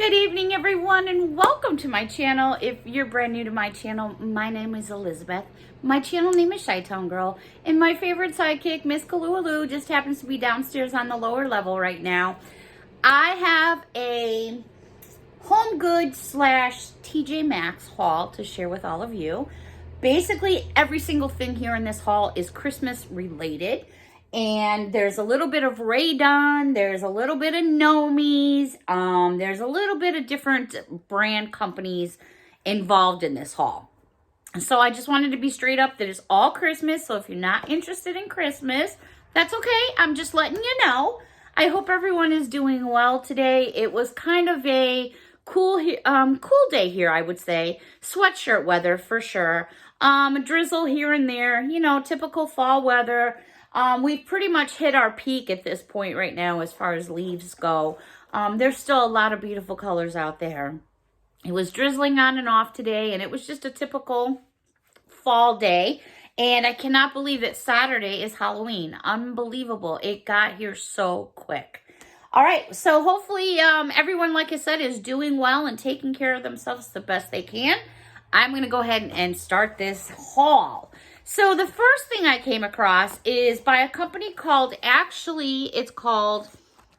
Good evening, everyone, and welcome to my channel. If you're brand new to my channel, my name is Elizabeth. My channel name is ChiTownGirl, and my favorite sidekick, Miss Kalualoo, just happens to be downstairs on the lower level right now. I have a Homegoods / TJ Maxx haul to share with all of you. Basically, every single thing here in this haul is Christmas related. And there's a little bit of Radon, there's a little bit of Gnomies, there's a little bit of different brand companies involved in this haul. So I just wanted to be straight up that it's all Christmas. So if you're not interested in Christmas, that's okay. I'm just letting you know. I hope everyone is doing well today. It was kind of a cool day here, I would say. Sweatshirt weather for sure. A drizzle here and there, you know, typical fall weather. We've pretty much hit our peak at this point right now as far as leaves go. There's still a lot of beautiful colors out there. It was drizzling on and off today, and it was just a typical fall day. And I cannot believe that Saturday is Halloween. Unbelievable. It got here so quick. All right, so hopefully everyone, like I said, is doing well and taking care of themselves the best they can. I'm going to go ahead and start this haul. So the first thing I came across is by a company called, it's called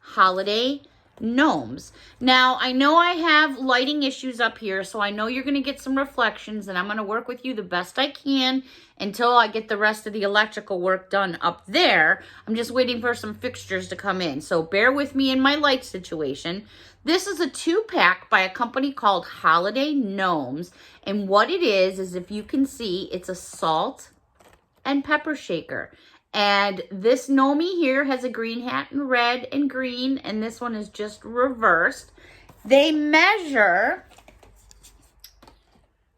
Holiday Gnomes. Now, I know I have lighting issues up here, so I know you're going to get some reflections, and I'm going to work with you the best I can until I get the rest of the electrical work done up there. I'm just waiting for some fixtures to come in, so bear with me in my light situation. This is a 2-pack by a company called Holiday Gnomes, and what it is if you can see, it's a salt and pepper shaker. And this Gnomie here has a green hat and red and green, and this one is just reversed. They measure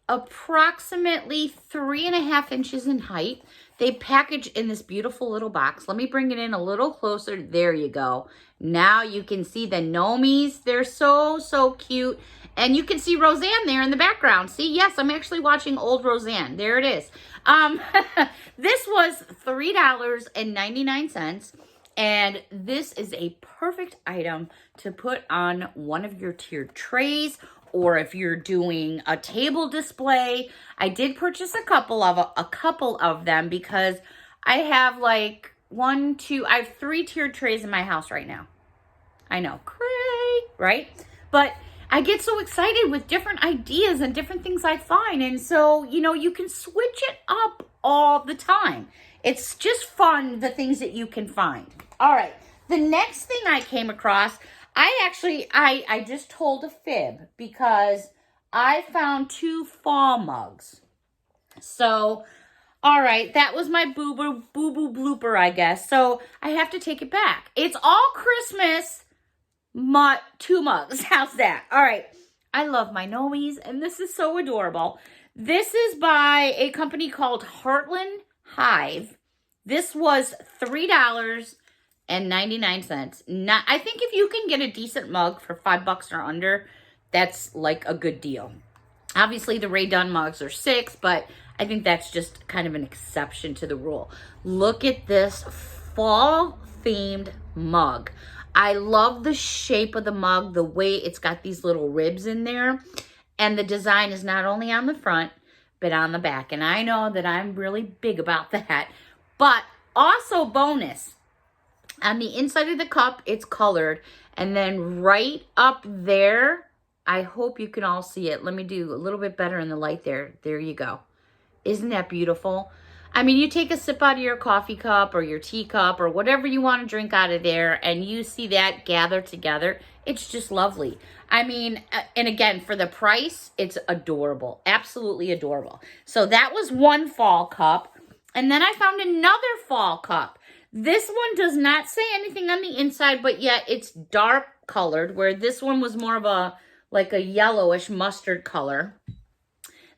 approximately 3.5 inches in height. They package in this beautiful little box. Let me bring it in a little closer. There you go. Now you can see the Gnomies. They're so cute. And you can see Roseanne there in the background. See, yes, I'm actually watching old Roseanne. There it is. This was $3.99. And this is a perfect item to put on one of your tiered trays, or if you're doing a table display. I did purchase a couple of them because I have like I have 3 tiered trays in my house right now. I know, cray, right? But I get so excited with different ideas and different things I find. And so, you know, you can switch it up all the time. It's just fun, the things that you can find. All right. The next thing I came across, I just told a fib because I found 2 fall mugs. So, all right, that was my boo-boo blooper, I guess. So I have to take it back. It's all Christmas. 2 mugs. How's that? All right. I love my Gnomies, and this is so adorable. This is by a company called Heartland Hive. This was $3.99. I think if you can get a decent mug for $5 or under, that's like a good deal. Obviously, the Radon mugs are $6, but I think that's just kind of an exception to the rule. Look at this fall-themed mug. I love the shape of the mug, the way it's got these little ribs in there. And the design is not only on the front, but on the back. And I know that I'm really big about that. But also bonus, on the inside of the cup, it's colored. And then right up there, I hope you can all see it. Let me do a little bit better in the light there. There you go. Isn't that beautiful? I mean, you take a sip out of your coffee cup or your tea cup or whatever you want to drink out of there, and you see that gather together. It's just lovely. I mean, and again, for the price, it's adorable. Absolutely adorable. So that was one fall cup. And then I found another fall cup. This one does not say anything on the inside, but yet it's dark colored, where this one was more of like a yellowish mustard color.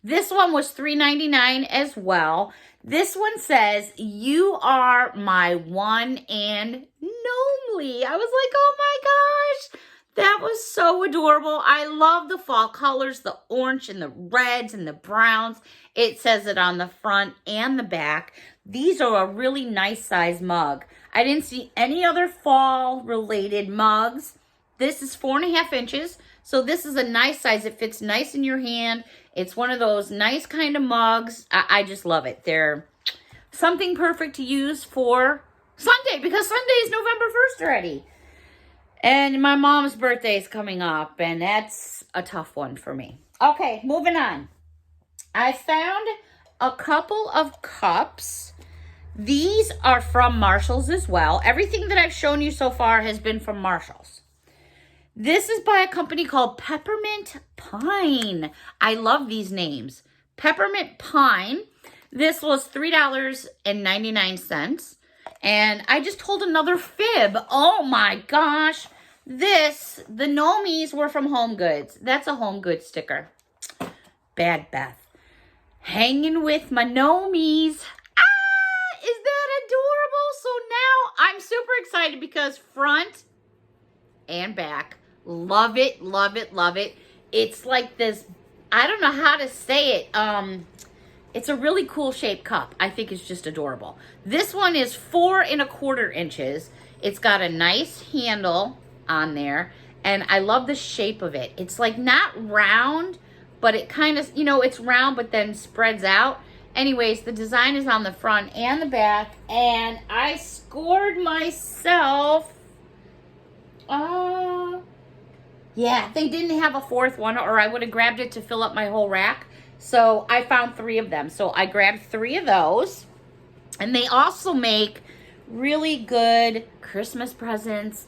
This one was $3.99 as well. This one says, "You are my one and only." I was like, oh my gosh, that was so adorable. I love the fall colors, the orange and the reds and the browns. It says it on the front and the back. These are a really nice size mug. I didn't see any other fall related mugs. This is 4.5 inches. So this is a nice size. It fits nice in your hand. It's one of those nice kind of mugs. I just love it. They're something perfect to use for Sunday, because Sunday is November 1st already. And my mom's birthday is coming up, and that's a tough one for me. Okay, moving on. I found a couple of cups. These are from Marshall's as well. Everything that I've shown you so far has been from Marshall's. This is by a company called Peppermint Pine. I love these names. Peppermint Pine. This was $3.99. And I just told another fib. Oh my gosh. The Gnomies were from Homegoods. That's a Homegoods sticker. Bad Beth. Hanging with my Gnomies. Ah, is that adorable? So now I'm super excited because front and back. Love it, love it, love it. It's like this, I don't know how to say it. It's a really cool shaped cup. I think it's just adorable. This one is 4.25 inches. It's got a nice handle on there, and I love the shape of it. It's like not round, but it kind of, you know, it's round but then spreads out. Anyways, the design is on the front and the back, and I scored myself, yeah, they didn't have a fourth one, or I would have grabbed it to fill up my whole rack. So I found 3 of them. So I grabbed 3 of those. And they also make really good Christmas presents.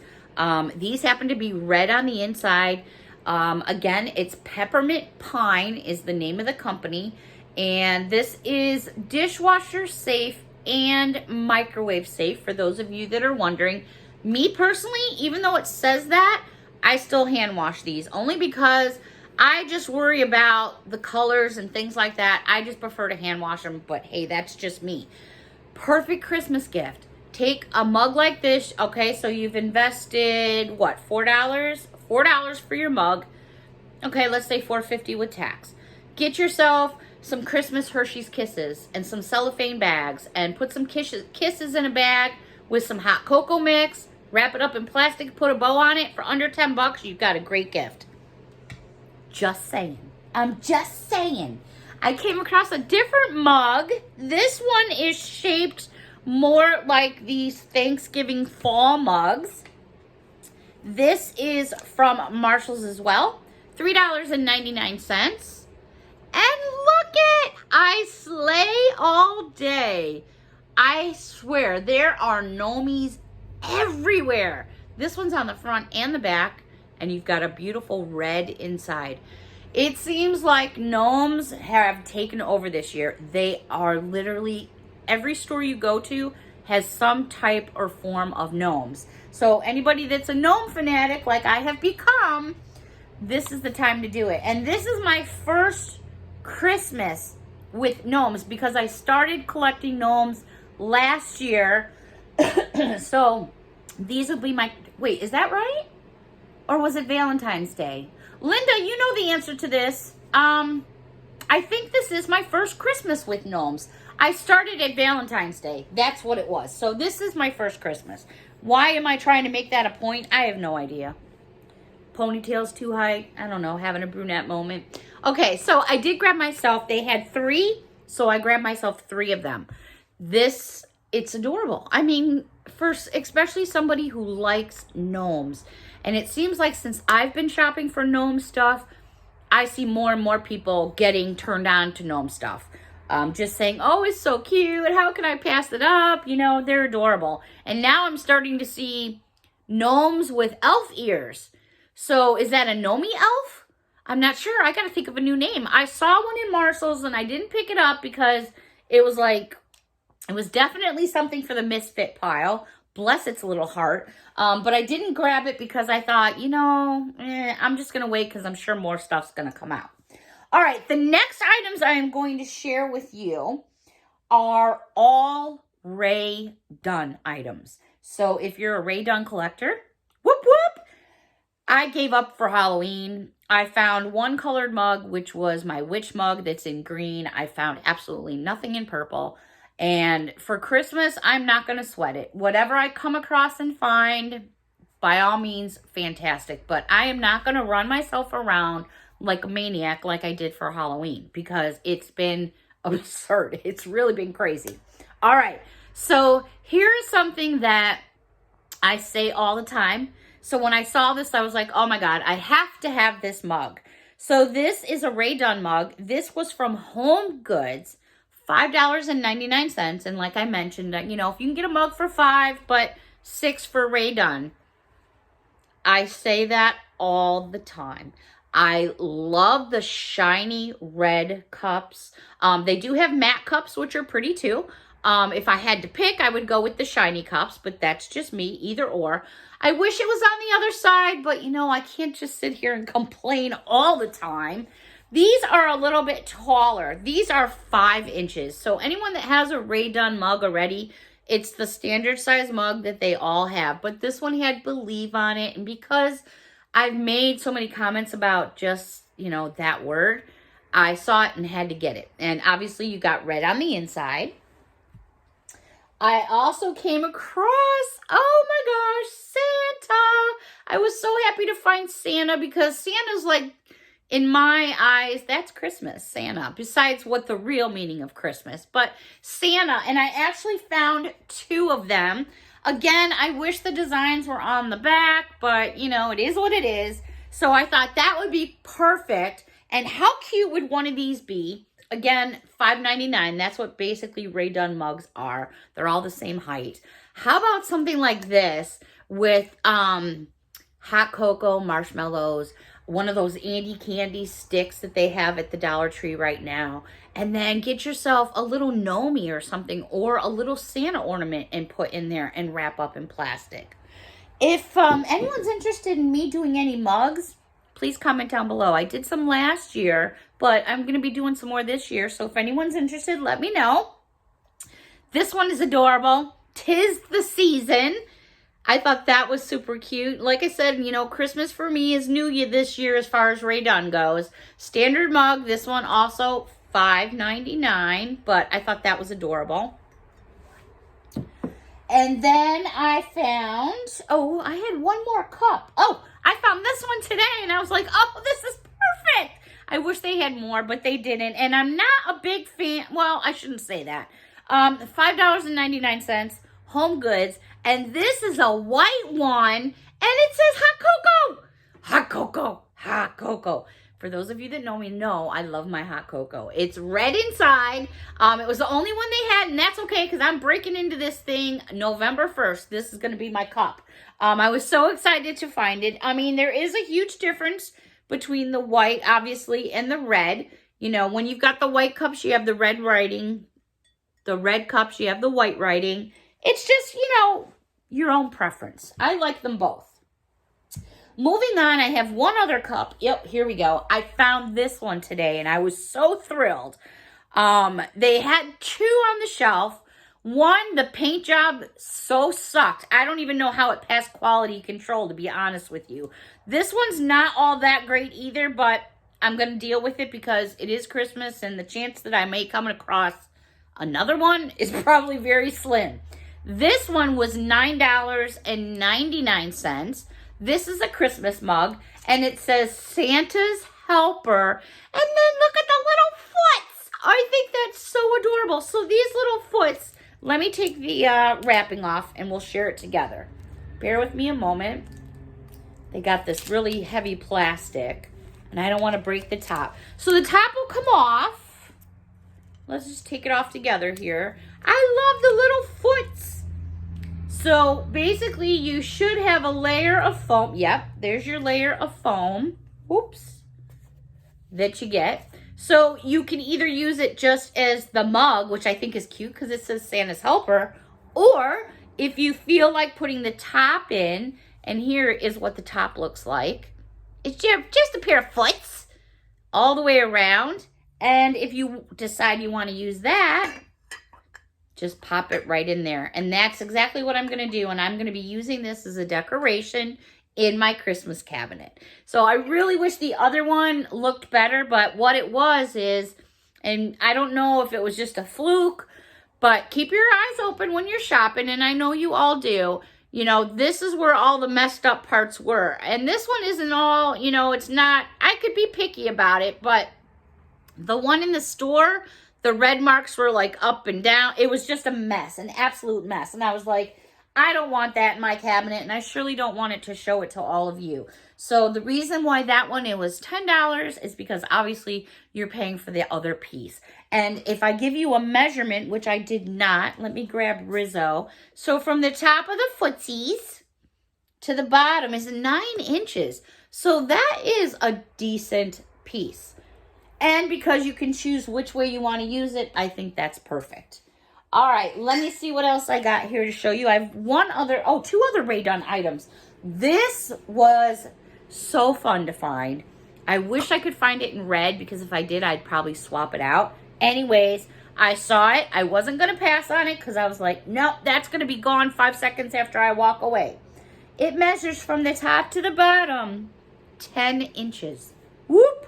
These happen to be red on the inside. Again, it's Peppermint Pine is the name of the company. And this is dishwasher safe and microwave safe, for those of you that are wondering. Me personally, even though it says that, I still hand wash these, only because I just worry about the colors and things like that. I just prefer to hand wash them, but hey, that's just me. Perfect Christmas gift. Take a mug like this, okay, so you've invested, what, $4? $4 for your mug. Okay, let's say $4.50 with tax. Get yourself some Christmas Hershey's Kisses and some cellophane bags, and put some kisses in a bag with some hot cocoa mix. Wrap it up in plastic, put a bow on it. For under $10, you've got a great gift. Just saying. I'm just saying. I came across a different mug. This one is shaped more like these Thanksgiving fall mugs. This is from Marshall's as well. $3.99. And look it! I slay all day. I swear, there are Gnomies everywhere. This one's on the front and the back, and you've got a beautiful red inside. It seems like Gnomes have taken over this year. They are literally, every store you go to has some type or form of Gnomes. So anybody that's a Gnome fanatic like I have become, this is the time to do it. And this is my first Christmas with Gnomes, because I started collecting Gnomes last year. So these will be my, wait, is that right? Or was it Valentine's Day? Linda, you know the answer to this. I think this is my first Christmas with Gnomes. I started at Valentine's Day. That's what it was. So this is my first Christmas. Why am I trying to make that a point? I have no idea. Ponytail's too high. I don't know, having a brunette moment. Okay, so I did grab myself, they had 3, so I grabbed myself 3 of them. This, it's adorable. I mean, for especially somebody who likes Gnomes. And it seems like since I've been shopping for Gnome stuff, I see more and more people getting turned on to Gnome stuff. Just saying, oh, it's so cute. How can I pass it up? You know, they're adorable. And now I'm starting to see Gnomes with elf ears. So is that a Gnomie elf? I'm not sure. I got to think of a new name. I saw one in Marshall's and I didn't pick it up because it was like, it was definitely something for the misfit pile. Bless its little heart. But I didn't grab it because I thought, you know, I'm just going to wait because I'm sure more stuff's going to come out. All right, the next items I am going to share with you are all Ray Dunn items. So if you're a Ray Dunn collector, whoop whoop, I gave up for Halloween. I found one colored mug, which was my witch mug that's in green. I found absolutely nothing in purple. And for Christmas, I'm not going to sweat it. Whatever I come across and find, by all means, fantastic. But I am not going to run myself around like a maniac like I did for Halloween because it's been absurd. It's really been crazy. All right. So here's something that I say all the time. So when I saw this, I was like, oh my God, I have to have this mug. So this is a Radon mug. This was from Homegoods, $5.99. And like I mentioned, you know, if you can get a mug for $5, but $6 for Radon. I say that all the time. I love the shiny red cups. They do have matte cups, which are pretty too. If I had to pick, I would go with the shiny cups, but that's just me, either or. I wish it was on the other side, but you know, I can't just sit here and complain all the time. These are a little bit taller. These are 5 inches. So anyone that has a Radon mug already, it's the standard size mug that they all have. But this one had Believe on it. And because I've made so many comments about just, you know, that word, I saw it and had to get it. And obviously you got red on the inside. I also came across, oh my gosh, Santa. I was so happy to find Santa because Santa's like, in my eyes, that's Christmas, Santa, besides what the real meaning of Christmas. But Santa, and I actually found 2 of them. Again, I wish the designs were on the back, but you know, it is what it is. So I thought that would be perfect. And how cute would one of these be? Again, $5.99. That's what basically Radon mugs are. They're all the same height. How about something like this with hot cocoa, marshmallows, one of those Andy candy sticks that they have at the Dollar Tree right now, and then get yourself a little Gnomie or something, or a little Santa ornament and put in there and wrap up in plastic. If anyone's interested in me doing any mugs, please comment down below. I did some last year, but I'm going to be doing some more this year. So if anyone's interested, let me know. This one is adorable. 'Tis the season. I thought that was super cute. Like I said, you know, Christmas for me is New Year this year as far as Radon goes. Standard mug. This one also $5.99, but I thought that was adorable. And then I found, oh, I had one more cup. Oh, I found this one today, and I was like, oh, this is perfect. I wish they had more, but they didn't. And I'm not a big fan. Well, I shouldn't say that. $5.99, Homegoods. And this is a white one, and it says hot cocoa. Hot cocoa. Hot cocoa. For those of you that know me, know I love my hot cocoa. It's red inside. It was the only one they had, and that's okay because I'm breaking into this thing November 1st. This is going to be my cup. I was so excited to find it. I mean, there is a huge difference between the white, obviously, and the red. You know, when you've got the white cups, you have the red writing. The red cups, you have the white writing. It's just, you know, your own preference. I like them both. Moving on, I have one other cup. Yep, here we go. I found this one today, and I was so thrilled. They had 2 on the shelf. One, the paint job so sucked. I don't even know how it passed quality control, to be honest with you. This one's not all that great either, but I'm going to deal with it because it is Christmas, and the chance that I may come across another one is probably very slim. This one was $9.99. This is a Christmas mug, and it says Santa's Helper. And then look at the little foots. I think that's so adorable. So these little foots, let me take the wrapping off, and we'll share it together. Bear with me a moment. They got this really heavy plastic, and I don't want to break the top. So the top will come off. Let's just take it off together here. I love the little foots. So basically you should have a layer of foam. Yep, there's your layer of foam. Oops. That you get. So you can either use it just as the mug, which I think is cute because it says Santa's Helper, or if you feel like putting the top in, and here is what the top looks like. It's just a pair of foots all the way around. And if you decide you want to use that, just pop it right in there. And that's exactly what I'm going to do. And I'm going to be using this as a decoration in my Christmas cabinet. So I really wish the other one looked better. But what it was is, and I don't know if it was just a fluke, but keep your eyes open when you're shopping. And I know you all do. You know, this is where all the messed up parts were. And this one isn't all, you know, it's not, I could be picky about it, but the one in the store, the red marks were like up and down. It was just a mess, an absolute mess. And I was like, I don't want that in my cabinet, and I surely don't want it to show it to all of you. So the reason why that one, it was $10 is because obviously you're paying for the other piece. And if I give you a measurement, which I did not, let me grab Rizzo. So from the top of the footsies to the bottom is 9 inches. So that is a decent piece. And because you can choose which way you want to use it, I think that's perfect. All right, let me see what else I got here to show you. I have two other Radon items. This was so fun to find. I wish I could find it in red, because if I did, I'd probably swap it out. Anyways, I saw it. I wasn't going to pass on it because I was like, nope, that's going to be gone 5 seconds after I walk away. It measures from the top to the bottom 10 inches. Whoop!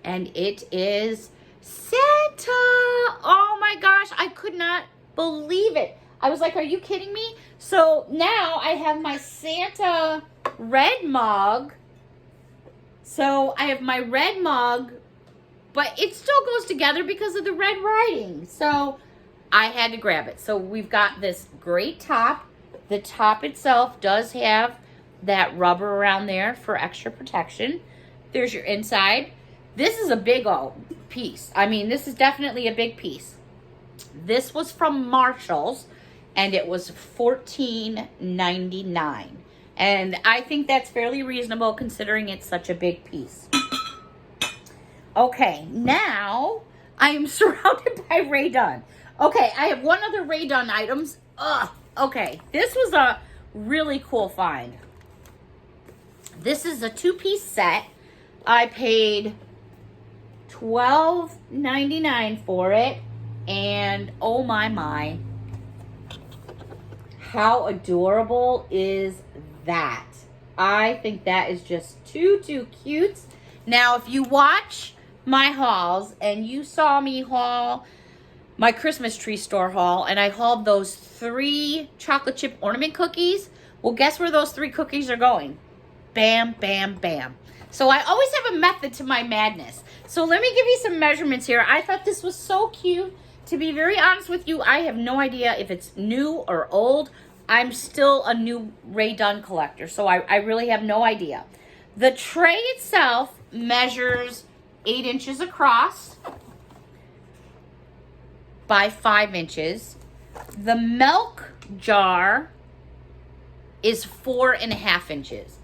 And it is Santa. Oh my gosh, I could not believe it. I was like, are you kidding me? So now I have my Santa red mug. So I have my red mug, but it still goes together because of the red writing. So I had to grab it. So we've got this great top. The top itself does have that rubber around there for extra protection. There's your inside. This is a big old piece. I mean, this is definitely a big piece. This was from Marshall's, and it was $14.99. And I think that's fairly reasonable considering it's such a big piece. Okay, now I am surrounded by Radon. Okay, I have one other Radon items. Okay, this was a really cool find. This is a 2-piece set. I paid $12.99 for it, and oh my, how adorable is that? I think that is just too cute. Now, if you watch my hauls and you saw me haul my Christmas tree store haul, and I hauled those 3 chocolate chip ornament cookies, well, guess where those 3 cookies are going? Bam, bam, bam. So I always have a method to my madness. So let me give you some measurements here. I thought this was so cute. To be very honest with you, I have no idea if it's new or old. I'm still a new Radon collector, so I really have no idea. The tray itself measures 8 inches across by 5 inches. The milk jar is 4.5 inches.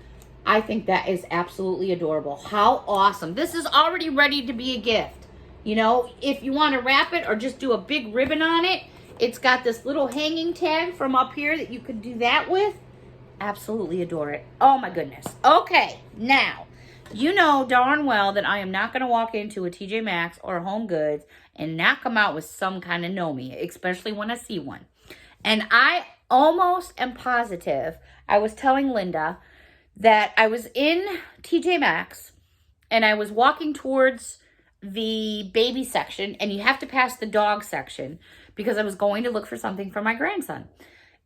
I think that is absolutely adorable. How awesome. This is already ready to be a gift. You know, if you want to wrap it or just do a big ribbon on it, it's got this little hanging tag from up here that you could do that with. Absolutely adore it. Oh my goodness. Okay, now, you know darn well that I am not going to walk into a TJ Maxx or a Homegoods and not come out with some kind of Gnomie, especially when I see one. And I almost am positive, I was telling Linda that I was in TJ Maxx and I was walking towards the baby section, and you have to pass the dog section because I was going to look for something for my grandson.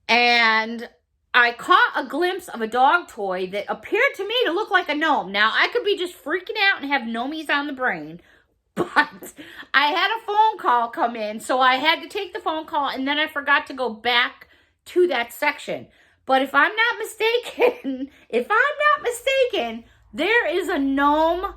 And I caught a glimpse of a dog toy that appeared to me to look like a gnome. Now, I could be just freaking out and have Gnomies on the brain, but I had a phone call come in, so I had to take the phone call, and then I forgot to go back to that section. But if I'm not mistaken, there is a gnome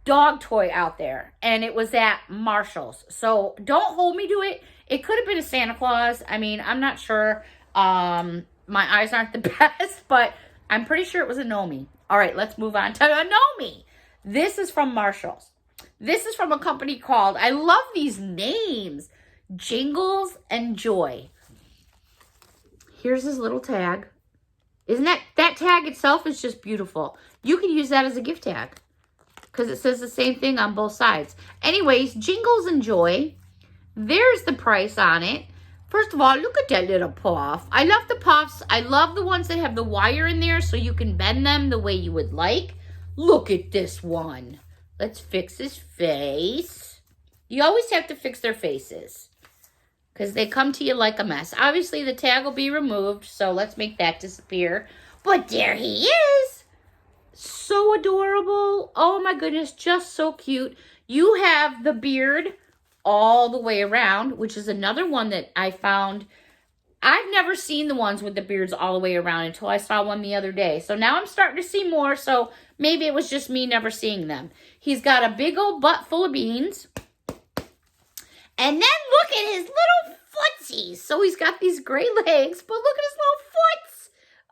dog toy out there, and it was at Marshall's. So don't hold me to it. It could have been a Santa Claus. I mean, I'm not sure. My eyes aren't the best, but I'm pretty sure it was a Gnomie. All right, let's move on to a Gnomie. This is from Marshall's. This is from a company called, I love these names, Jingles and Joy. Here's this little tag. Isn't that tag itself is just beautiful. You could use that as a gift tag because it says the same thing on both sides. Anyways, Jingles and Joy. There's the price on it. First of all, look at that little puff. I love the puffs. I love the ones that have the wire in there so you can bend them the way you would like. Look at this one. Let's fix his face. You always have to fix their faces because they come to you like a mess. Obviously, the tag will be removed, so let's make that disappear. But there he is. So adorable. Oh my goodness, just so cute. You have the beard all the way around, which is another one that I found. I've never seen the ones with the beards all the way around until I saw one the other day. So now I'm starting to see more, so maybe it was just me never seeing them. He's got a big old butt full of beans. And then look at his little footsies. So he's got these great legs, but look at his little foots.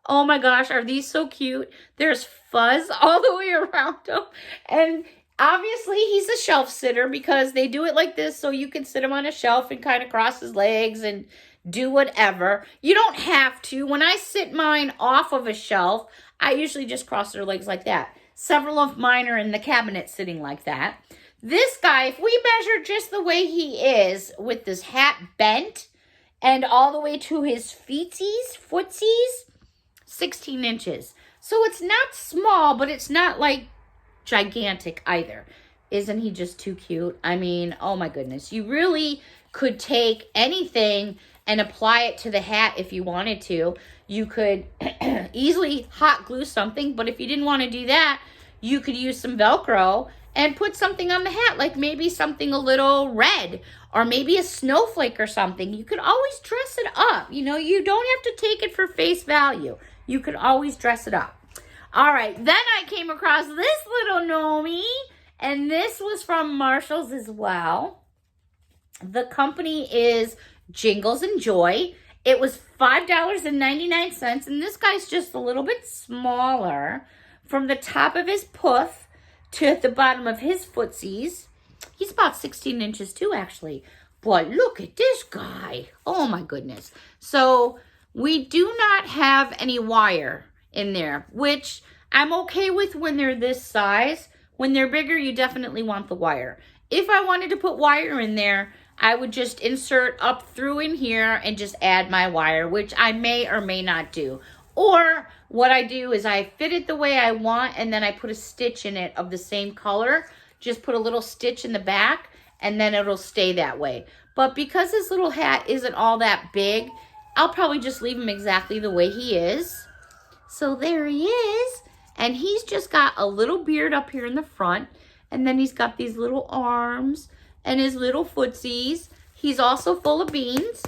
Oh my gosh, are these so cute? There's fuzz all the way around him. And obviously he's a shelf sitter because they do it like this so you can sit him on a shelf and kind of cross his legs and do whatever. You don't have to. When I sit mine off of a shelf, I usually just cross their legs like that. Several of mine are in the cabinet sitting like that. This guy, if we measure just the way he is with this hat bent and all the way to his footsies, 16 inches. So it's not small, but it's not like gigantic either. Isn't he just too cute? I mean, oh my goodness. You really could take anything and apply it to the hat if you wanted to. You could easily hot glue something, but if you didn't want to do that, you could use some Velcro and put something on the hat, like maybe something a little red or maybe a snowflake or something. You could always dress it up. You know, you don't have to take it for face value. You could always dress it up. All right, then I came across this little Gnomie, and this was from Marshall's as well. The company is Jingles and Joy. It was $5.99, and this guy's just a little bit smaller from the top of his poof to the bottom of his footsies. He's about 16 inches too, actually. But look at this guy. Oh my goodness. So we do not have any wire in there, which I'm okay with when they're this size. When they're bigger, you definitely want the wire. If I wanted to put wire in there, I would just insert up through in here and just add my wire, which I may or may not do. Or what I do is I fit it the way I want, and then I put a stitch in it of the same color. Just put a little stitch in the back, and then it'll stay that way. But because this little hat isn't all that big, I'll probably just leave him exactly the way he is. So there he is. And he's just got a little beard up here in the front. And then he's got these little arms and his little footsies. He's also full of beans.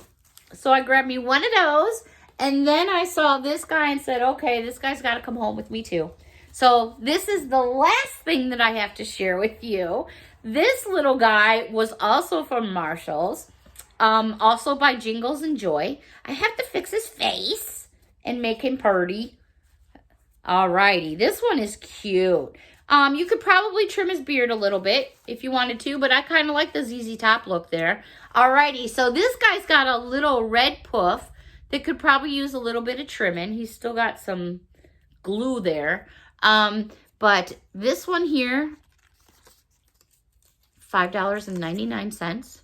So I grabbed me one of those. And then I saw this guy and said, okay, this guy's got to come home with me too. So this is the last thing that I have to share with you. This little guy was also from Marshall's, also by Jingles and Joy. I have to fix his face and make him purty. Alrighty, this one is cute. You could probably trim his beard a little bit if you wanted to, but I kind of like the ZZ Top look there. Alrighty, so this guy's got a little red poof that could probably use a little bit of trimming. He's still got some glue there. But this one here, $5.99.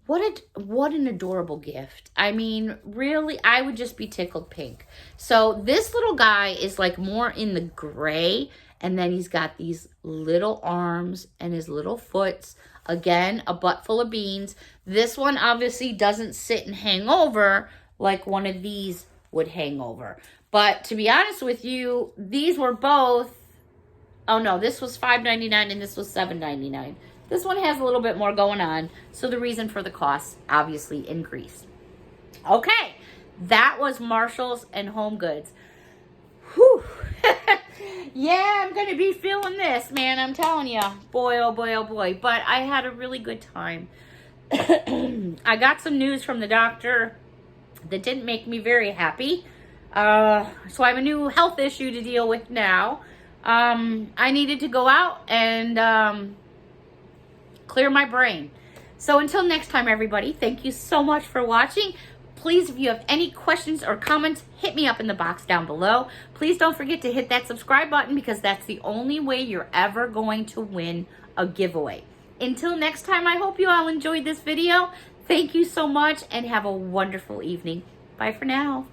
What an adorable gift. I mean, really, I would just be tickled pink. So this little guy is like more in the gray, and then he's got these little arms and his little foots. Again, a butt full of beans. This one obviously doesn't sit and hang over like one of these would hang over. But to be honest with you, these were both, oh no, this was $5.99 and this was $7.99. This one has a little bit more going on, so the reason for the cost obviously increased. Okay, that was Marshall's and Homegoods. Whew. Yeah, I'm going to be feeling this, man, I'm telling you. Boy, oh boy, oh boy. But I had a really good time. I got some news from the doctor that didn't make me very happy. So I have a new health issue to deal with now. I needed to go out and clear my brain. So until next time, everybody, thank you so much for watching. Please, if you have any questions or comments, hit me up in the box down below. Please don't forget to hit that subscribe button because that's the only way you're ever going to win a giveaway. Until next time, I hope you all enjoyed this video. Thank you so much and have a wonderful evening. Bye for now.